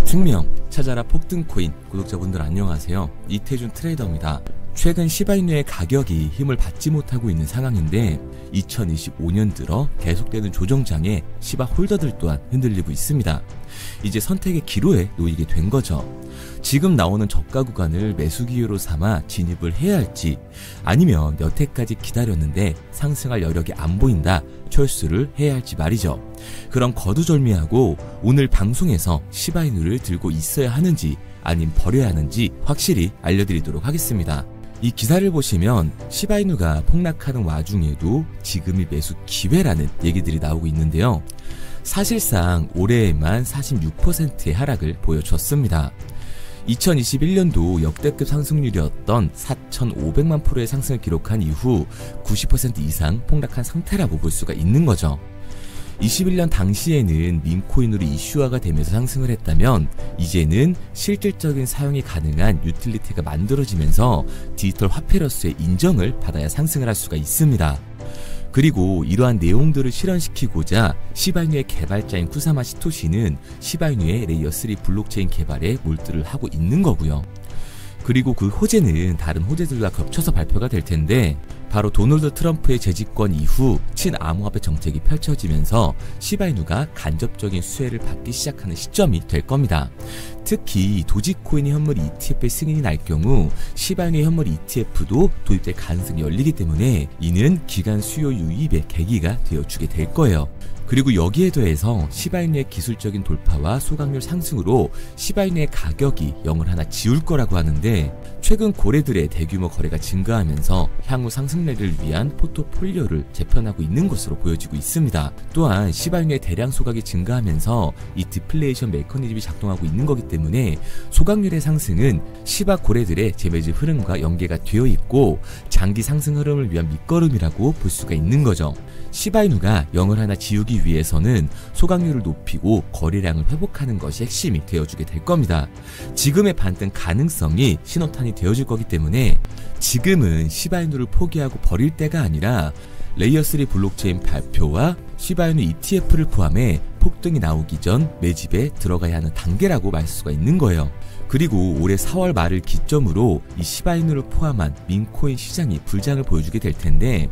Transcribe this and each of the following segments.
특명 찾아라 폭등코인 구독자분들 안녕하세요. 이태준 트레이더입니다. 최근 시바이누의 가격이 힘을 받지 못하고 있는 상황인데 2025년 들어 계속되는 조정장에 시바 홀더들 또한 흔들리고 있습니다. 이제 선택의 기로에 놓이게 된 거죠. 지금 나오는 저가 구간을 매수 기회로 삼아 진입을 해야 할지, 아니면 여태까지 기다렸는데 상승할 여력이 안 보인다 철수를 해야 할지 말이죠. 그럼 거두절미하고 오늘 방송에서 시바이누를 들고 있어야 하는지 아님 버려야 하는지 확실히 알려드리도록 하겠습니다. 이 기사를 보시면 시바이누가 폭락하는 와중에도 지금이 매수 기회라는 얘기들이 나오고 있는데요. 사실상 올해에만 46%의 하락을 보여줬습니다. 2021년도 역대급 상승률이었던 4,500만 프로의 상승을 기록한 이후 90% 이상 폭락한 상태라고 볼 수가 있는 거죠. 21년 당시에는 밈코인으로 이슈화가 되면서 상승을 했다면 이제는 실질적인 사용이 가능한 유틸리티가 만들어지면서 디지털 화폐로서의 인정을 받아야 상승을 할 수가 있습니다. 그리고 이러한 내용들을 실현시키고자 시바이누의 개발자인 쿠사마 시토시는 시바이누의 레이어 3 블록체인 개발에 몰두를 하고 있는 거고요. 그리고 그 호재는 다른 호재들과 겹쳐서 발표가 될 텐데, 바로 도널드 트럼프의 재집권 이후 친암호화폐 정책이 펼쳐지면서 시바이누가 간접적인 수혜를 받기 시작하는 시점이 될 겁니다. 특히 도지코인의 현물 ETF의 승인이 날 경우 시바이누의 현물 ETF도 도입될 가능성이 열리기 때문에 이는 기간 수요 유입의 계기가 되어주게 될 거예요. 그리고 여기에 더해서 시바이누의 기술적인 돌파와 소각률 상승으로 시바이누의 가격이 0을 하나 지울 거라고 하는데, 최근 고래들의 대규모 거래가 증가하면서 향후 상승래를 위한 포트폴리오를 재편하고 있는 것으로 보여지고 있습니다. 또한 시바이누의 대량 소각이 증가하면서 이 디플레이션 메커니즘이 작동하고 있는 거기 때문에 소각률의 상승은 시바 고래들의 재매집 흐름과 연계가 되어 있고 장기 상승 흐름을 위한 밑거름이라고 볼 수가 있는 거죠. 시바이누가 0을 하나 지우기 위해서는 소각률을 높이고 거래량을 회복하는 것이 핵심이 되어주게 될 겁니다. 지금의 반등 가능성이 신호탄이 되어줄 거기 때문에 지금은 시바이누를 포기하고 버릴 때가 아니라 레이어 3 블록체인 발표와 시바이누 ETF를 포함해 폭등이 나오기 전 매집에 들어가야 하는 단계라고 말 수가 있는 거예요. 그리고 올해 4월 말을 기점으로 이 시바이누를 포함한 밈코인 시장이 불장을 보여주게 될 텐데,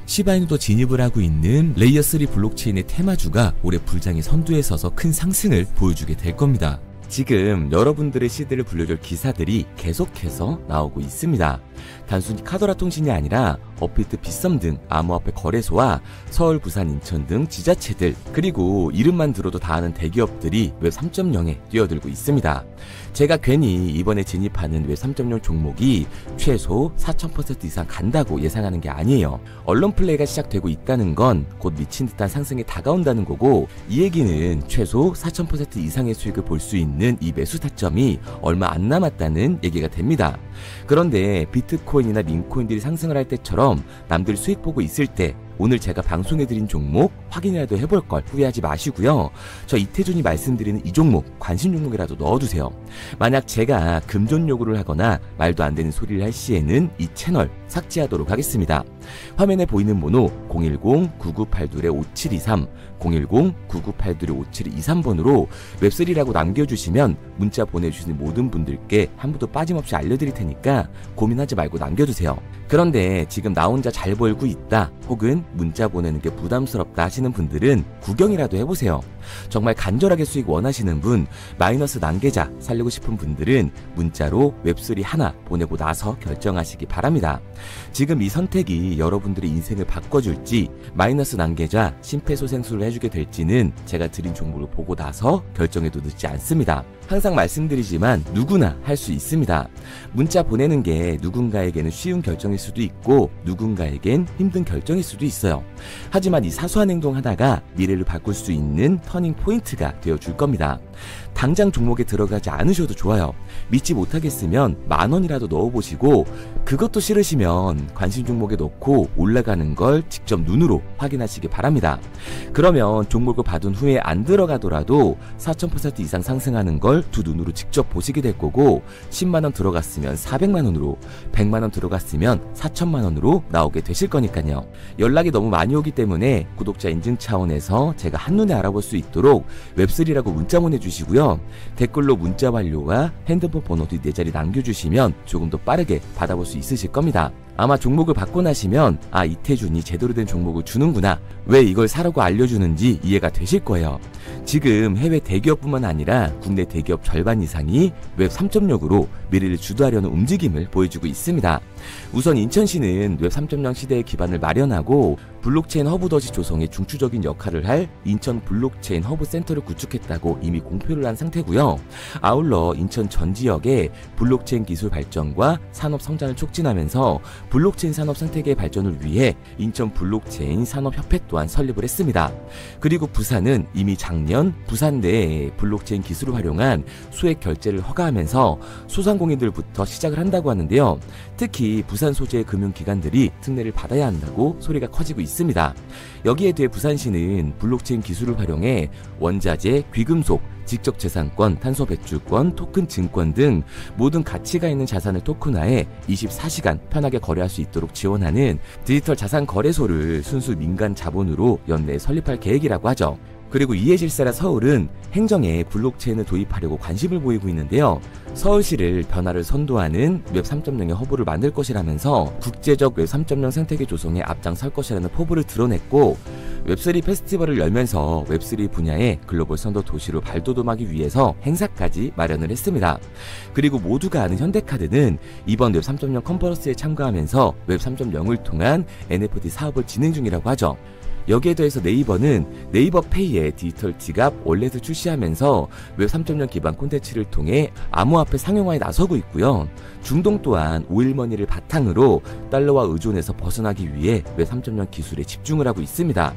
시바이누도 진입을 하고 있는 레이어 3 블록체인의 테마주가 올해 불장의 선두에 서서 큰 상승을 보여주게 될 겁니다. 지금 여러분들의 시대를 불러줄 기사들이 계속해서 나오고 있습니다. 단순히 카더라 통신이 아니라 업비트, 빗썸 등 암호화폐 거래소와 서울, 부산, 인천 등 지자체들, 그리고 이름만 들어도 다 아는 대기업들이 웹 3.0에 뛰어들고 있습니다. 제가 괜히 이번에 진입하는 웹 3.0 종목이 최소 4000% 이상 간다고 예상하는 게 아니에요. 언론 플레이가 시작되고 있다는 건 곧 미친 듯한 상승이 다가온다는 거고, 이 얘기는 최소 4000% 이상의 수익을 볼 수 있는 이 매수 타점이 얼마 안 남았다는 얘기가 됩니다. 그런데 비트코인이나 밈코인들이 상승을 할 때처럼 남들 수익 보고 있을 때 오늘 제가 방송해드린 종목 확인이라도 해볼 걸 후회하지 마시고요. 저 이태준이 말씀드리는 이 종목 관심 종목이라도 넣어두세요. 만약 제가 금전 요구를 하거나 말도 안 되는 소리를 할 시에는 이 채널 삭제하도록 하겠습니다. 화면에 보이는 번호 010-9982-5723 010-9982-5723번으로 웹3라고 남겨주시면 문자 보내주시는 모든 분들께 한 분도 빠짐없이 알려드릴 테니까 고민하지 말고 남겨주세요. 그런데 지금 나 혼자 잘 벌고 있다, 혹은 문자 보내는 게 부담스럽다 하시는 분들은 구경이라도 해보세요. 정말 간절하게 수익 원하시는 분, 마이너스 난계자 살리고 싶은 분들은 문자로 웹3 하나 보내고 나서 결정하시기 바랍니다. 지금 이 선택이 여러분들의 인생을 바꿔줄지, 마이너스 난계자 심폐소생술을 해주게 될지는 제가 드린 종목을 보고 나서 결정해도 늦지 않습니다. 항상 말씀드리지만 누구나 할 수 있습니다. 문자 보내는 게 누군가에게는 쉬운 결정일 수도 있고 누군가에겐 힘든 결정일 수도 있어요. 하지만 이 사소한 행동 하나가 미래를 바꿀 수 있는 터닝 포인트가 되어줄 겁니다. 당장 종목에 들어가지 않으셔도 좋아요. 믿지 못하겠으면 10,000원이라도 넣어보시고, 그것도 싫으시면 관심 종목에 넣고 올라가는 걸 직접 눈으로 확인하시기 바랍니다. 그러면 종목을 받은 후에 안 들어가더라도 4000% 이상 상승하는 걸 두 눈으로 직접 보시게 될 거고, 10만원 들어갔으면 400만원으로, 100만원 들어갔으면 4천만원으로 나오게 되실 거니까요. 연락이 너무 많이 오기 때문에 구독자 인증 차원에서 제가 한눈에 알아볼 수 있도록 웹3라고 문자 보내주시고요. 있는데요. 댓글로 문자 완료와 핸드폰 번호 뒤 4자리 남겨주시면 조금 더 빠르게 받아볼 수 있으실 겁니다. 아마 종목을 받고 나시면 이태준이 제대로 된 종목을 주는구나, 왜 이걸 사라고 알려주는지 이해가 되실 거예요. 지금 해외 대기업뿐만 아니라 국내 대기업 절반 이상이 웹 3.0으로 미래를 주도하려는 움직임을 보여주고 있습니다. 우선 인천시는 웹 3.0 시대의 기반을 마련하고 블록체인 허브 더시 조성에 중추적인 역할을 할 인천 블록체인 허브 센터를 구축했다고 이미 공표를 한 상태고요. 아울러 인천 전 지역의 블록체인 기술 발전과 산업 성장을 촉진하면서 블록체인 산업 생태계의 발전을 위해 인천 블록체인 산업협회 또한 설립을 했습니다. 그리고 부산은 이미 작년 부산 내에 블록체인 기술을 활용한 수액 결제를 허가하면서 소상공인들부터 시작을 한다고 하는데요. 특히 부산 소재의 금융기관들이 특례를 받아야 한다고 소리가 커지고 있습니다. 여기에 대해 부산시는 블록체인 기술을 활용해 원자재, 귀금속, 지적재산권, 탄소배출권, 토큰 증권 등 모든 가치가 있는 자산을 토큰화해 24시간 편하게 거래할 수 있도록 지원하는 디지털 자산 거래소를 순수 민간 자본으로 연내에 설립할 계획이라고 하죠. 그리고 이에 질세라 서울은 행정에 블록체인을 도입하려고 관심을 보이고 있는데요. 서울시를 변화를 선도하는 웹 3.0의 허브를 만들 것이라면서 국제적 웹 3.0 생태계 조성에 앞장설 것이라는 포부를 드러냈고, 웹3 페스티벌을 열면서 웹3 분야의 글로벌 선도 도시로 발돋움하기 위해서 행사까지 마련을 했습니다. 그리고 모두가 아는 현대카드는 이번 웹 3.0 컨퍼런스에 참가하면서 웹 3.0을 통한 NFT 사업을 진행 중이라고 하죠. 여기에 더해서 네이버는 네이버페이의 디지털 지갑 월렛을 출시하면서 웹 3.0 기반 콘텐츠를 통해 암호화폐 상용화에 나서고 있고요. 중동 또한 오일머니를 바탕으로 달러와 의존에서 벗어나기 위해 웹 3.0 기술에 집중을 하고 있습니다.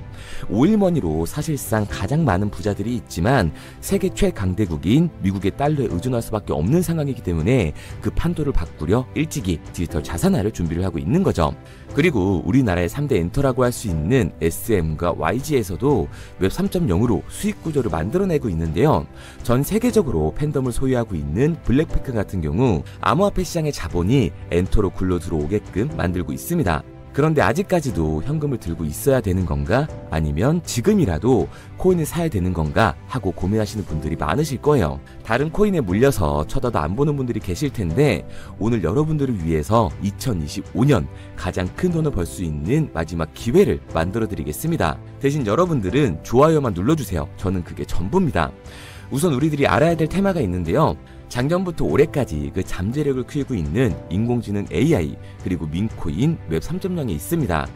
오일머니로 사실상 가장 많은 부자들이 있지만 세계 최강대국인 미국의 달러에 의존할 수밖에 없는 상황이기 때문에 그 판도를 바꾸려 일찍이 디지털 자산화를 준비를 하고 있는 거죠. 그리고 우리나라의 3대 엔터라고 할 수 있는 SM과 YG에서도 웹 3.0으로 수익 구조를 만들어내고 있는데요. 전 세계적으로 팬덤을 소유하고 있는 블랙핑크 같은 경우 암호화폐 시장의 자본이 엔터로 굴러 들어오게끔 만들고 있습니다. 그런데 아직까지도 현금을 들고 있어야 되는 건가? 아니면 지금이라도 코인을 사야 되는 건가? 하고 고민하시는 분들이 많으실 거예요. 다른 코인에 물려서 쳐다도 안 보는 분들이 계실 텐데 오늘 여러분들을 위해서 2025년 가장 큰 돈을 벌 수 있는 마지막 기회를 만들어 드리겠습니다. 대신 여러분들은 좋아요만 눌러주세요. 저는 그게 전부입니다. 우선 우리들이 알아야 될 테마가 있는데요. 작년부터 올해까지 그 잠재력을 키우고 있는 인공지능 AI 그리고 민코인 웹 3.0에 있습니다.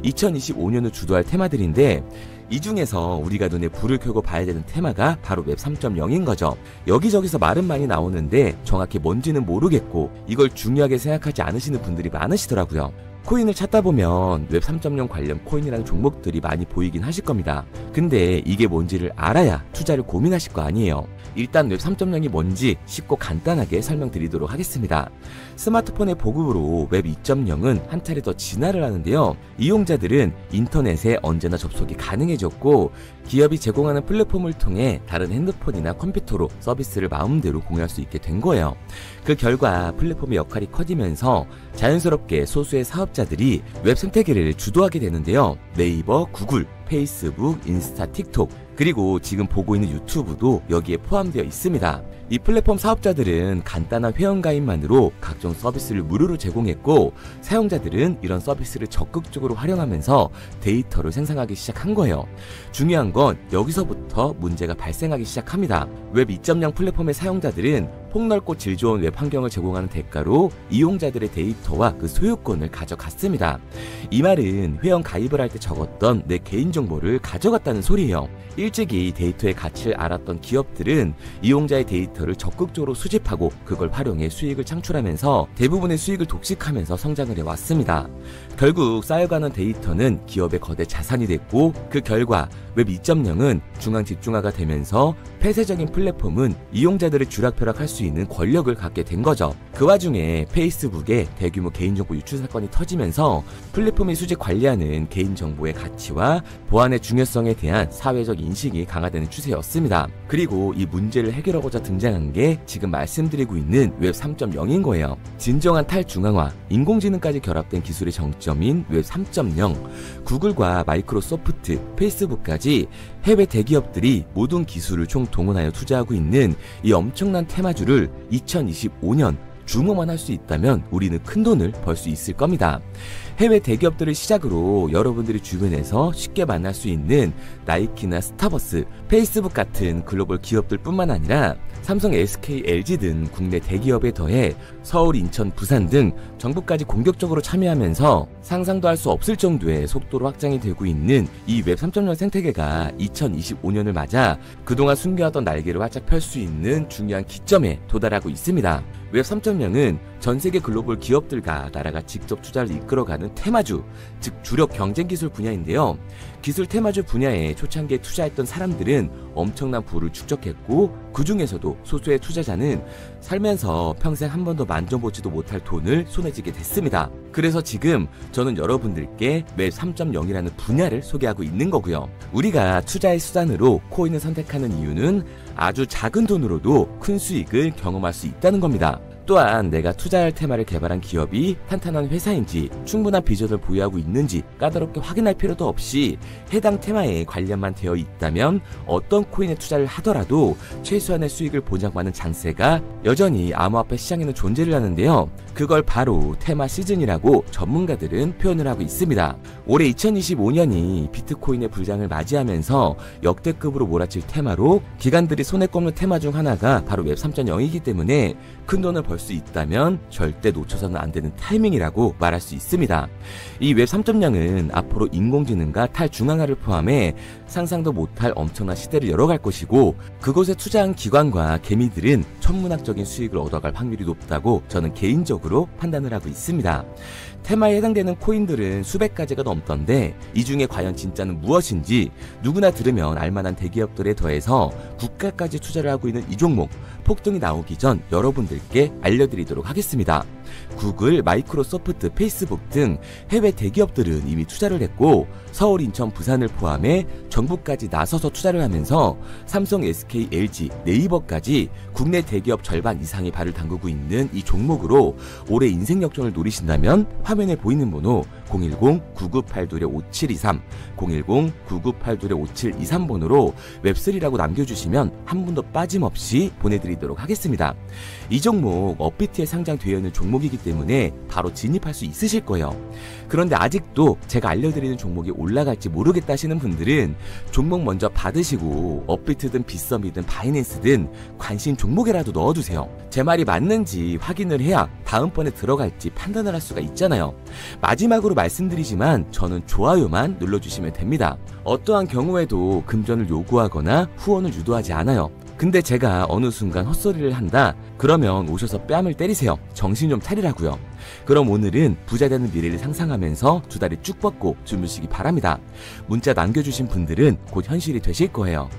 2025년을 주도할 테마들인데 이 중에서 우리가 눈에 불을 켜고 봐야 되는 테마가 바로 웹 3.0인 거죠. 여기저기서 말은 많이 나오는데 정확히 뭔지는 모르겠고 이걸 중요하게 생각하지 않으시는 분들이 많으시더라고요. 코인을 찾다 보면 웹 3.0 관련 코인이라는 종목들이 많이 보이긴 하실 겁니다. 근데 이게 뭔지를 알아야 투자를 고민하실 거 아니에요. 일단 웹 3.0이 뭔지 쉽고 간단하게 설명드리도록 하겠습니다. 스마트폰의 보급으로 웹 2.0은 한 차례 더 진화를 하는데요. 이용자들은 인터넷에 언제나 접속이 가능해졌고 기업이 제공하는 플랫폼을 통해 다른 핸드폰이나 컴퓨터로 서비스를 마음대로 공유할 수 있게 된 거예요. 그 결과 플랫폼의 역할이 커지면서 자연스럽게 소수의 사업자들이 웹 생태계를 주도하게 되는데요. 네이버, 구글, 페이스북, 인스타, 틱톡 그리고 지금 보고 있는 유튜브도 여기에 포함되어 있습니다. 이 플랫폼 사업자들은 간단한 회원가입만으로 각종 서비스를 무료로 제공했고 사용자들은 이런 서비스를 적극적으로 활용하면서 데이터를 생성하기 시작한 거예요. 중요한 건 여기서부터 문제가 발생하기 시작합니다. 웹 2.0 플랫폼의 사용자들은 폭넓고 질 좋은 웹 환경을 제공하는 대가로 이용자들의 데이터와 그 소유권을 가져갔습니다. 이 말은 회원 가입을 할 때 적었던 내 개인정보를 가져갔다는 소리예요. 일찍이 데이터의 가치를 알았던 기업들은 이용자의 데이터를 적극적으로 수집하고 그걸 활용해 수익을 창출하면서 대부분의 수익을 독식하면서 성장을 해왔습니다. 결국 쌓여가는 데이터는 기업의 거대 자산이 됐고 그 결과 웹 2.0은 중앙 집중화가 되면서 폐쇄적인 플랫폼은 이용자들의 쥐락펴락할 수 있는 권력을 갖게 된 거죠. 그 와중에 페이스북에 대규모 개인정보 유출 사건이 터지면서 플랫폼의 수집 관리하는 개인정보의 가치와 보안의 중요성에 대한 사회적 인식이 강화되는 추세였습니다. 그리고 이 문제를 해결하고자 등장한 게 지금 말씀드리고 있는 웹 3.0인 거예요. 진정한 탈중앙화, 인공지능까지 결합된 기술의 정점인 웹 3.0, 구글과 마이크로소프트, 페이스북까지 해외 대기업들이 모든 기술을 총 동원하여 투자하고 있는 이 엄청난 테마주를 2025년 주목만 할 수 있다면 우리는 큰 돈을 벌 수 있을 겁니다. 해외 대기업들을 시작으로 여러분들이 주변에서 쉽게 만날 수 있는 나이키나 스타버스, 페이스북 같은 글로벌 기업들 뿐만 아니라 삼성, SK, LG 등 국내 대기업에 더해 서울, 인천, 부산 등 정부까지 공격적으로 참여하면서 상상도 할 수 없을 정도의 속도로 확장이 되고 있는 이 웹 3.0 생태계가 2025년을 맞아 그동안 숨겨왔던 날개를 활짝 펼 수 있는 중요한 기점에 도달하고 있습니다. 웹 3.0은 전 세계 글로벌 기업들과 나라가 직접 투자를 이끌어가는 테마주, 즉 주력 경쟁 기술 분야인데요. 기술 테마주 분야에 초창기에 투자했던 사람들은 엄청난 부를 축적했고 그 중에서도 소수의 투자자는 살면서 평생 한 번도 만져보지도 못할 돈을 손에 쥐게 됐습니다. 그래서 지금 저는 여러분들께 웹 3.0이라는 분야를 소개하고 있는 거고요. 우리가 투자의 수단으로 코인을 선택하는 이유는 아주 작은 돈으로도 큰 수익을 경험할 수 있다는 겁니다. 또한 내가 투자할 테마를 개발한 기업이 탄탄한 회사인지 충분한 비전을 보유하고 있는지 까다롭게 확인할 필요도 없이 해당 테마에 관련만 되어 있다면 어떤 코인에 투자를 하더라도 최소한의 수익을 보장받는 장세가 여전히 암호화폐 시장에는 존재를 하는데요. 그걸 바로 테마 시즌이라고 전문가들은 표현을 하고 있습니다. 올해 2025년이 비트코인의 불장을 맞이하면서 역대급으로 몰아칠 테마로 기관들이 손에 꼽는 테마 중 하나가 바로 웹 3.0이기 때문에 큰 돈을 벌 수 있다면 절대 놓쳐서는 안 되는 타이밍이라고 말할 수 있습니다. 이 웹 3.0은 앞으로 인공지능과 탈중앙화를 포함해 상상도 못할 엄청난 시대를 열어갈 것이고 그곳에 투자한 기관과 개미들은 천문학적인 수익을 얻어갈 확률이 높다고 저는 개인적으로 판단을 하고 있습니다. 테마에 해당되는 코인들은 수백 가지가 넘던데 이 중에 과연 진짜는 무엇인지 누구나 들으면 알만한 대기업들에 더해서 국가까지 투자를 하고 있는 이 종목 폭등이 나오기 전 여러분들께 알려드리도록 하겠습니다. 구글, 마이크로소프트, 페이스북 등 해외 대기업들은 이미 투자를 했고 서울, 인천, 부산을 포함해 정부까지 나서서 투자를 하면서 삼성, SK, LG, 네이버까지 국내 대기업 절반 이상이 발을 담그고 있는 이 종목으로 올해 인생 역전을 노리신다면 화면에 보이는 번호 010-9982-5723, 010-9982-5723번으로 웹3라고 남겨주시면 한 분도 빠짐없이 보내드리도록 하겠습니다. 이 종목 업비트에 상장되어 있는 종목이기 때문에 바로 진입할 수 있으실 거예요. 그런데 아직도 제가 알려드리는 종목이 올라갈지 모르겠다 하시는 분들은 종목 먼저 받으시고 업비트든 빗썸이든 바이낸스든 관심 종목에라도 넣어두세요. 제 말이 맞는지 확인을 해야 다음번에 들어갈지 판단을 할 수가 있잖아요. 마지막으로 말씀드리지만 저는 좋아요만 눌러주시면 됩니다. 어떠한 경우에도 금전을 요구하거나 후원을 유도하지 않아요. 근데 제가 어느 순간 헛소리를 한다? 그러면 오셔서 뺨을 때리세요. 정신 좀 차리라고요. 그럼 오늘은 부자되는 미래를 상상하면서 두 다리 쭉 뻗고 주무시기 바랍니다. 문자 남겨주신 분들은 곧 현실이 되실 거예요.